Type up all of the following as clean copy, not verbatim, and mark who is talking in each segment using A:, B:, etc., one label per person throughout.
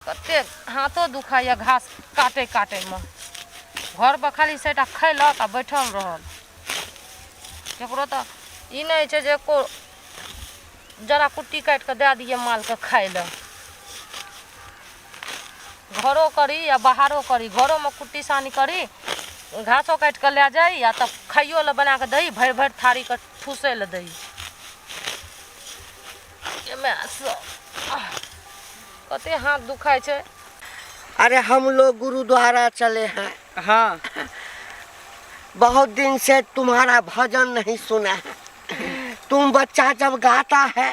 A: कते हाथों दुखाइए घास काटे काटे में। घर पर खाली सेटा खैलक आ बैठल रहल। केकरो तो ई नहीं छै जे को जरा कुट्टी काट के दे दिए माल के खाए ले। घरों करी या बाहरों करी, घरों में कुट्टी सानी करी, घासों काट के ले जाई या तब खाइयो ले बना के दही, भर भर थारी के ठूसे ले दही। कते हाथ दुखाई छे।
B: अरे हम लोग गुरुद्वारा चले हैं।
C: हाँ,
B: बहुत दिन से तुम्हारा भजन नहीं सुना है। तुम बच्चा जब गाता है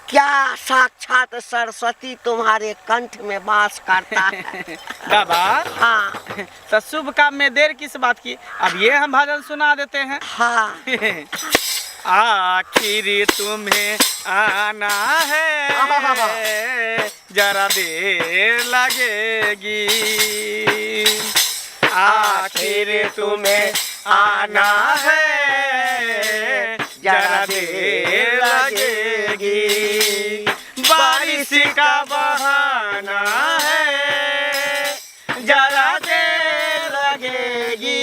B: क्या साक्षात सरस्वती तुम्हारे कंठ में वास करता है।
C: बाबा
B: हाँ
C: तो शुभ काम में देर किस बात की, अब ये हम भजन सुना देते हैं।
B: हाँ
C: आखिर तुम्हें आना है, जरा देर लगेगी। आखिर तुम्हें आना है, जरा देर लगेगी। बारिश का बहाना है, जरा देर लगेगी।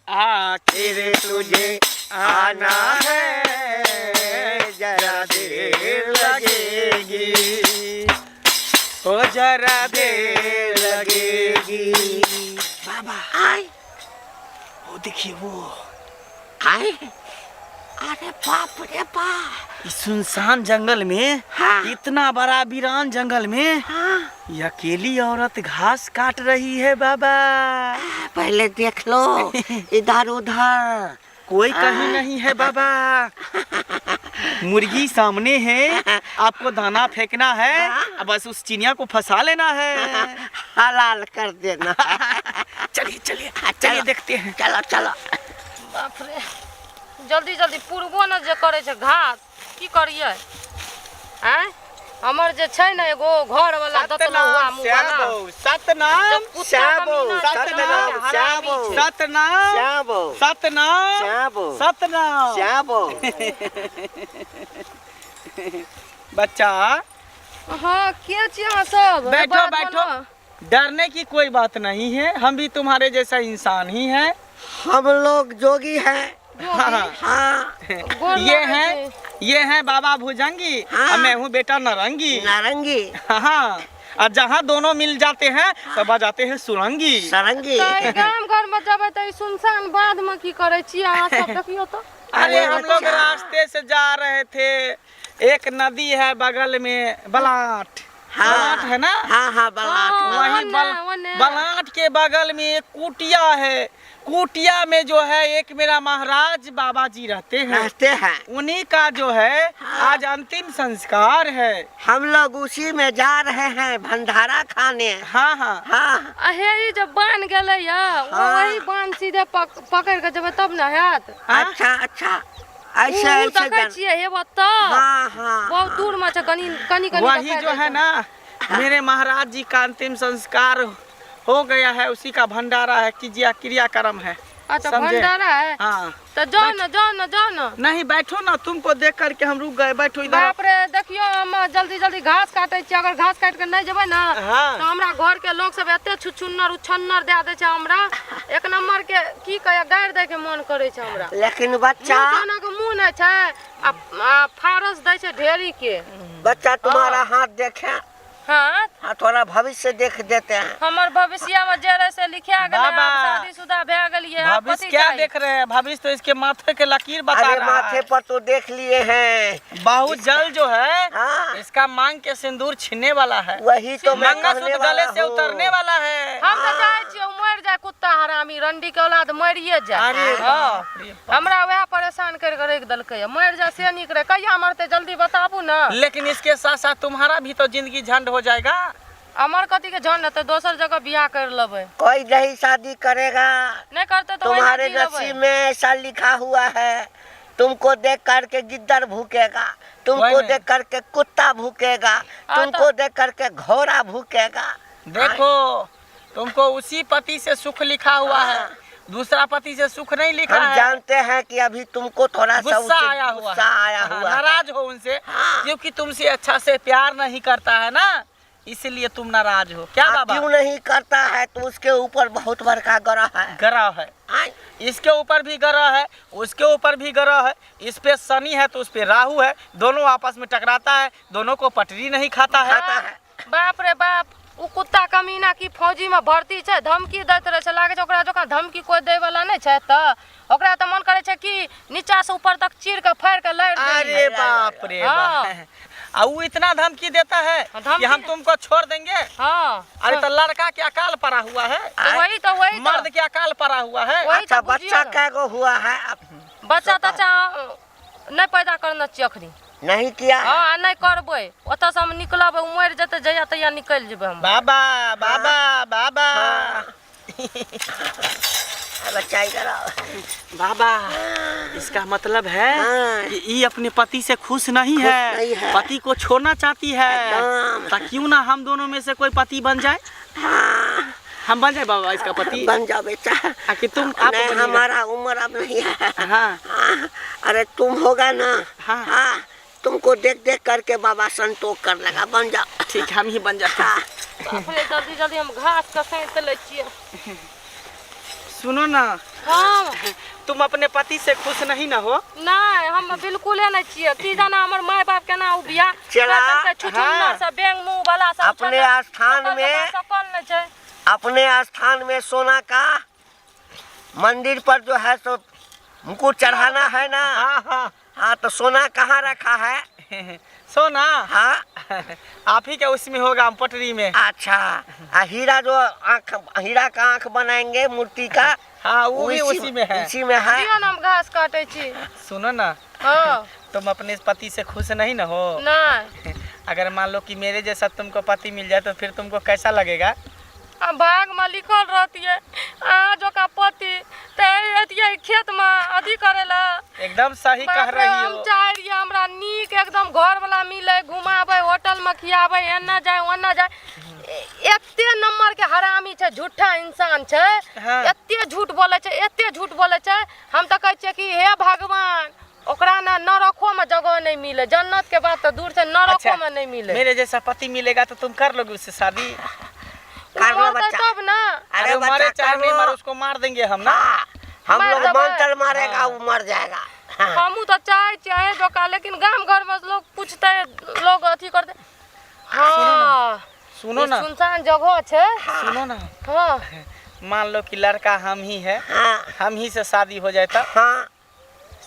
C: आखिर तुझे आना है, जरा देर लगेगी। ओ जरा देर लगेगी।
B: बाबा आए,
C: वो देखिए वो
B: आए। अरे बाप रे बाप।
C: इस सुनसान जंगल में,
B: हाँ।
C: इतना बड़ा वीरान जंगल में
B: हाँ
C: ये अकेली औरत घास काट रही है बाबा।
B: पहले देख लो इधर उधर,
C: कोई कहीं नहीं है बाबा। मुर्गी सामने है, आपको दाना फेंकना है, अब बस उस चिड़िया को फंसा लेना है।
B: हलाल कर देना।
C: चलिए चलिए चलिए देखते हैं।
B: चलो चलो।
A: बाप रे, जल्दी जल्दी पुरबो न जे करे छे घास, की करिए। हैं हमर जे छै न एगो घर वाला दतलहुआ मुंह वाला,
C: सतनाम
B: श्यामो,
C: सतनाम
B: श्यामो,
C: सतनाम
B: श्यामो,
C: सतनाम
B: श्यामो,
C: सतनाम।
B: श्यामो।
C: बच्चा
A: हाँ क्या चाहिए यहाँ सब?
C: बैठो
A: बात
C: बैठो,
A: बोलो।
C: डरने की कोई बात नहीं है, हम भी तुम्हारे जैसा इंसान ही हैं।
B: हम लोग जोगी हैं।
C: हाँ,
B: हाँ
C: ये हैं बाबा भुजंगी,
B: हाँ।
C: और मैं हूँ बेटा नारंगी।
B: नारंगी,
C: हाँ, और जहाँ दोनों मिल जाते हैं तो बजाते हैं सुरंगी।
B: सरंगी।
A: तो गांव घर में जब तो सुनसान बाद में की करे छी अहाँ सब देखियो तो।
C: अरे हम लोग
B: बच्चा।
C: रास्ते से जा रहे थे, एक नदी है बगल में, बलाट।
B: हाँ।
C: बलाट है ना?
B: हाँ हाँ बलाट।
A: हाँ।
C: वहीं बलाट के बगल में एक कुटिया है। कुटिया में जो है एक मेरा महाराज बाबा जी रहते हैं।
B: रहते हैं।
C: उन्हीं का जो है आज अंतिम संस्कार है।
B: हम लोग उसी में जा रहे हैं भंडारा खाने।
C: हाँ हाँ
B: हाँ
A: अहे ई जब बांध गेलै या,
B: हाँ।
A: वही बांध सीधे पकड़ के जब तब न हैत।
B: अच्छा अच्छा, ऐसे
A: उ
B: ऐसे
A: देखे छियै हे बता।
B: हाँ हाँ
A: बहुत दूर में छै, कनी कनी कनी
C: वही
A: देखाई
C: जो
A: दै
C: है
A: छै।
C: ना, मेरे महाराज जी का अंतिम संस्कार हो गया है, उसी का भंडारा है, कीजिए क्रियाक्रम है।
A: अच्छा
C: समझे?
A: भंडारा है।
C: हाँ
A: तो जाओ न जाओ न जाओ न।
C: नहीं बैठो ना, तुमको देख करके हम रुक गए, बैठो इधर।
A: बाप रे देखियो, हम जल्दी जल्दी घास काटे छी, अगर घास काट के नहीं जेबै ना
C: हाँ।
A: तो हमरा घर के लोग सब एते छुछुन्नर उछन्नर दे दे छै हमरा, एक नंबर के की कहे गाड़ दे के मन करे छै हमरा।
B: लेकिन बच्चा,
A: मुंह के मुंह नहीं छै, आ फारस दे छै ढेरी के।
B: बच्चा तुम्हारा हाथ देखे,
A: हाँ
B: हाँ थोड़ा भविष्य देख देते हैं।
A: हमर भविष्य में जेरे से लिखा गेलै,
C: बाबा,
A: शादीशुदा भए गेलियै। अब
C: भविष्य
A: कथी
C: क्या
A: चाही?
C: देख रहे हैं? भविष्य तो इसके माथे के लकीर बता
B: अरे
C: रहा
B: माथे
C: है।
B: पर तो देख लिए हैं।
C: बहुत जल्द जो है
B: हाँ
C: इसका मांग के सिंदूर छीनने वाला है,
B: वही तो मैं कहने
C: मंगलसूत्र
B: वाला
C: गले से
B: हूँ।
C: उतरने वाला है।
A: हम तो चाहे छियै मर जाए कुत्ता हरामी, रंडी के औलाद मरिए जाए।
C: अरे
A: हाँ।
C: बाप रे बाप।
A: हमरा वह परेशान कर के रख देलकै, मर जाए से निक रहे। कहिया मरते जल्दी बताबू ना।
C: लेकिन इसके साथ साथ तुम्हारा भी तो जिंदगी झंड हो जाएगा।
A: हमर कथी के झन तो दोसर जगह बियाह कर लेबै।
B: कोई नहीं शादी करेगा,
A: नहीं करते तो
B: तुम्हारे नसीब में ऐसा लिखा हुआ है। तुमको देख करके गिद्दर भूकेगा, तुमको देख करके कुत्ता भूकेगा, तुमको देख करके घोड़ा भूकेगा।
C: देखो तुमको उसी पति से सुख लिखा हुआ है, दूसरा पति से सुख नहीं लिखा
B: हम
C: है।
B: जानते हैं कि अभी तुमको थोड़ा सा
C: गुस्सा
B: उसे
C: आया हुआ
B: गुस्सा आया
C: है।
B: हुआ है।
C: नाराज हो उनसे,
B: हाँ।
C: क्योंकि तुमसे अच्छा से प्यार नहीं करता है ना, इसलिए तुम नाराज हो। क्या बाबा?
B: क्यों नहीं करता है? तो उसके ऊपर बहुत बड़का ग्रह है।
C: ग्रह है,
B: आय,
C: इसके ऊपर भी ग्रह है, उसके ऊपर भी ग्रह है, इस पे शनि है तो उस पे राहु है, दोनों आपस में टकराता है, दोनों को पटरी नहीं खाता है।
B: खाता है।
A: बाप रे बाप, उ कुत्ता कमीना की फौजी में भर्ती छै, धमकी दैत रहे छै, लागे छै ओकरा जकाँ धमकी कोई दै वाला नहीं छै, त ओकरा त मन करे छै कि नीचा से ऊपर तक चीर के फाड़ के लाड़ दे।
C: अरे बाप रे
A: हाँ।
C: बाप, और वो इतना धमकी देता है
A: धमकी-
C: कि हम तुमको छोड़ देंगे।
A: हाँ,
C: अरे तो लड़का क्या काल पड़ा हुआ है,
A: तो वही
C: मर्द क्या काल पड़ा हुआ है।
A: वही
B: अच्छा,
A: तो बुझियो
B: बच्चा
A: ना।
B: कैगो हुआ है?
A: बच्चा तच्चा नहीं पैदा करना चाहिए अखनी।
B: नहीं किया है?
A: हाँ, आ नहीं करबै, ओतऽ से हम निकलब, उमर जते जहिया तहिया निकल जेबै हम।
C: बाबा बाबा बाबा
B: हाँ। बच्चा इधर आओ।
C: बाबा, इसका मतलब है
B: हाँ।
C: कि ये अपने पति से खुश नहीं है,
B: नहीं है।
C: पति को छोड़ना चाहती है।
B: एकदम।
C: तो क्यों ना हम दोनों में से कोई पति बन जाए,
B: हाँ,
C: हम बन जाए बाबा इसका पति।
B: बन जाओ बेटा।
C: कि तुम आप
B: नहीं,
C: बनिएगा।
B: हमारा उम्र अब नहीं है।
C: हाँ
B: हाँ, अरे तुम होगा ना।
C: हाँ।
B: हाँ, तुमको देख देख करके बाबा संतोष कर लगा। बन जाओ।
C: ठीक, हम ही बन जाते हैं।
B: हाँ,
A: अपने जल्दी जल्दी हम घास का सैंत ले छियै।
C: सुनो ना,
A: हाँ,
C: तुम अपने पति से खुश नहीं ना हो?
A: नहीं, हम बिल्कुले नहीं छियै। की जाना हमर माय बाप केना उ बियाह
B: चला।
A: छुछुन्ना सब बैंग मुंह वाला सब
B: अपने
A: छलै।
B: स्थान
A: सकल
B: में-
A: जकाँ सकल नहीं छै।
B: अपने स्थान में सोना का मंदिर पर जो है सो मुकुट चढ़ाना है ना।
C: हाँ हाँ
B: हाँ, तो सोना कहाँ रखा है?
C: सोना
B: हाँ,
C: आप ही का उसमें होगा, हम पटरी में।
B: अच्छा। हीरा जो आँख, हीरा का आँख बनाएंगे मूर्ति का,
C: हाँ, वो भी उसी में है।
B: उसी में है।
A: दियौ ना, हम घास काटे छी।
C: सुनो ना,
A: हाँ,
C: तुम अपने पति से खुश नहीं ना हो?
A: नहीं,
C: अगर मान लो कि मेरे जैसा तुमको पति मिल जाए तो फिर तुमको कैसा लगेगा?
A: अब भाग में लिखल रहतियै आ जो का पति ते एतियै खेत में अथी करेला।
C: एकदम सही कह
A: बाप रे,
C: रही
A: हम
C: हो।
A: चाह रहियै हमरा नीक एकदम घर वाला मिले, घुमाबे, होटल में खियाबे, एन्ना जाए ओन्ना जाए। एते नंबर के हरामी छै, झूठा इंसान छै।
C: हाँ।
A: एते झूठ बोले छै, एते झूठ बोले छै। हम तो कहै छियै कि हे भगवान, ओकरा ना नरको में जगह नहीं मिले। जन्नत के बात तो दूर से नरको में नहीं मिले।
C: मेरे जैसा पति मिलेगा तो तुम कर लोगे उससे शादी?
B: कर लो
A: मरतै
B: बच्चा।
A: तब ना।
C: अरे
B: बच्चा,
C: मारे चाहे
B: कर
C: नहीं
B: लो।
C: मारे, उसको मार देंगे हम ना।
B: हाँ, हम
A: मार
B: लोग
A: देबै।
B: मंत्र मारेगा,
C: हाँ।
B: वो मर जाएगा। हाँ।
A: हमू तो चाहे चाहे जो का, लेकिन गांव घर में लोग पूछते, लोग अथी करते। हाँ,
C: सुनो ना,
A: सुनसान जगह छै।
C: सुनो ना,
A: हाँ,
C: मान लो कि लड़का हम ही है,
B: हाँ,
C: हम ही से शादी हो जाए तो?
B: हाँ।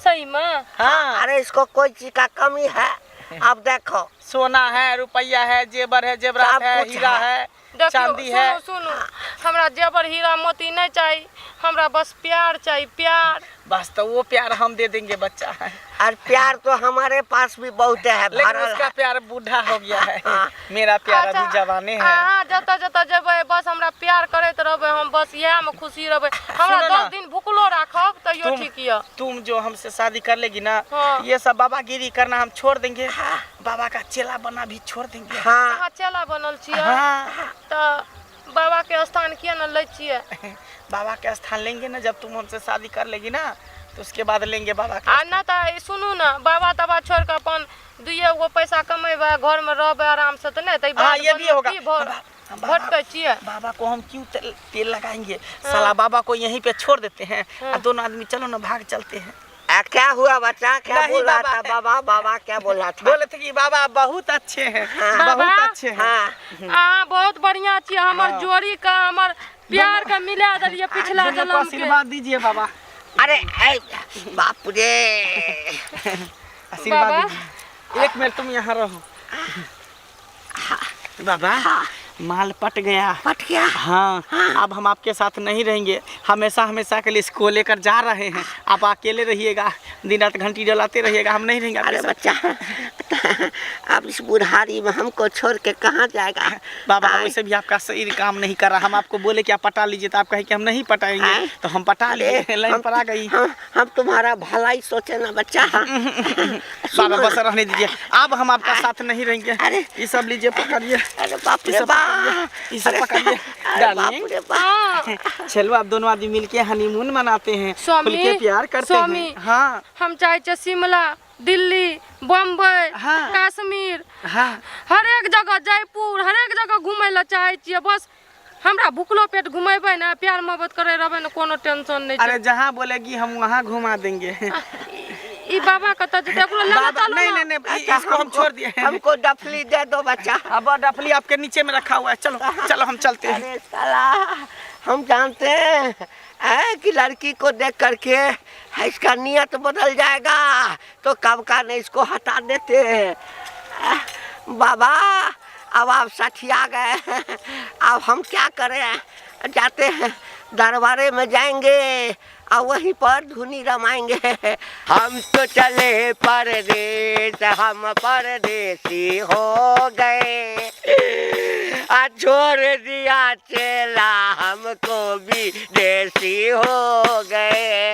A: सही में।
C: हाँ,
B: अरे इसको कोई चीज का कमी है? अब देखो,
C: सोना है, रुपया है, जेबर है, जेवरात
B: सब
C: है,
B: कुछ
C: हीरा
B: है।
C: है,
A: देखियो,
C: चांदी है।
A: सुनो, हमरा जेबर हीरा मोती नहीं चाहिए, हमरा बस प्यार चाहिए, प्यार।
C: बस तो वो प्यार हम दे देंगे बच्चा है।
B: और प्यार तो हमारे पास भी बहुत है,
C: लेकिन
B: भरल
C: उसका
B: है।
C: प्यार बूढ़ा हो गया है,
B: हाँ।
C: मेरा प्यार अभी जवाने है।
A: हाँ, जता जता जेबै, बस हमरा प्यार करैत रहबै, हम बस इएह में खुशी रहबै। हमरा
C: सुनो ना,
A: 10 दिन भूखलो राखब तैयो
C: तुम-
A: ठीक यऽ।
C: तुम जो हमसे शादी कर लेगी ना,
A: हाँ।
C: ये सब बाबागिरी करना हम छोड़ देंगे, बाबा का चेला बना भी छोड़ देंगे।
B: हाँ,
A: अहाँ चेला बनल छियै
C: हाँ।
A: तऽ बाबा के स्थान किया न लै छियै?
C: बाबा के स्थान लेंगे ना, जब तुम हमसे शादी कर लेगी ना तो उसके बाद लेंगे बाबा के
A: आ
C: स्थान।
A: न तऽ सुनू न, बाबा तबा छोड़ के अपन दुइये गो पैसा कमेबै, घर में रहबै आराम से, तऽ नहीं तऽ
C: हाँ, ये भी होगा।
A: भटकै छियै।
C: बाबा को हम क्यों तेल लगाएंगे, साला बाबा को यहीं पे छोड़ देते हैं और दोनों आदमी चलो ना भाग चलते हैं।
B: क्या हुआ बच्चा? क्या
C: नहीं,
B: बोल रहा
C: बाबा।
B: था बाबा? बाबा क्या बोल रहा था?
C: बोले थे कि बाबा बहुत अच्छे हैं,
A: बाबा?
C: बहुत अच्छे हैं।
B: हाँ,
A: अहाँ बहुत बढ़िया छियै, हमर जोड़ी का, हमर प्यार के मिला देलियै पिछला
C: दोनों को
A: जन्म के।
C: आशीर्वाद दीजिए बाबा,
B: अरे ऐ, बाप रे।
C: आशीर्वाद
A: बाबा?
C: दीजिए। एक मिनट तुम यहाँ रहो। बाबा, माल पट गया।
B: पट गया?
C: हाँ, अब हम आपके साथ नहीं रहेंगे, हमेशा हमेशा के लिए इसको लेकर जा रहे हैं। आप अकेले रहिएगा, दिन रात घंटी डलाते रहिएगा, हम नहीं रहेंगे आपके
B: अरे
C: साथ।
B: बच्चा, अब इस बुढ़ारी में हमको छोड़ के कहाँ जाएगा।
C: बाबा वैसे भी आपका शरीर काम नहीं कर रहा, हम आपको बोले कि आप पटा लीजिए तो आप कहे कि हम नहीं पटाएंगे, तो हम पटा लिए, लाइन पर आ गई।
B: हम तुम्हारा भलाई सोचे ना बच्चा।
C: बाबा बस रहने दीजिए, अब हम आपका साथ नहीं रहेंगे।
B: अरे
C: ये सब लीजिए, पकड़िए।
B: अरे बाप रे बाप,
C: ये सब पकड़िए डार्लिंग। चलो आप दोनों आदमी मिलके हनीमून मनाते हैं, खुल के प्यार करते हैं। हाँ
A: हम चाहे शिमला, दिल्ली, बम्बई,
C: हाँ।
A: कश्मीर,
C: हाँ
A: हर एक जगह, जयपुर, हर एक जगह घूमे ला चाहे छिए। बस हमरा भूखलो पेट घुमेबे ना, प्यार मोहब्बत करे रहबे ना, कोनो टेंशन नहीं।
C: अरे जहाँ बोलेगी हम वहाँ घुमा देंगे।
A: ई बाबा का तो देखो
C: बाबा नहीं, इसको हम छोड़ दिए।
B: हमको डफली दे दो बच्चा।
C: अब डफली आपके नीचे में रखा हुआ है, चलो चलो हम चलते हैं।
B: अरे साला, हम जानते हैं कि लड़की को देख करके इसका नियत बदल जाएगा, तो कब का नहीं इसको हटा देते हैं। बाबा अब आप सठिया गए, अब हम क्या करें। जाते हैं दरबारे में जाएंगे और वहीं पर धुनी रमाएंगे। हम तो चले परदेश, हम परदेसी हो गए, छोड़ दिया चेला हमको भी देसी हो गए।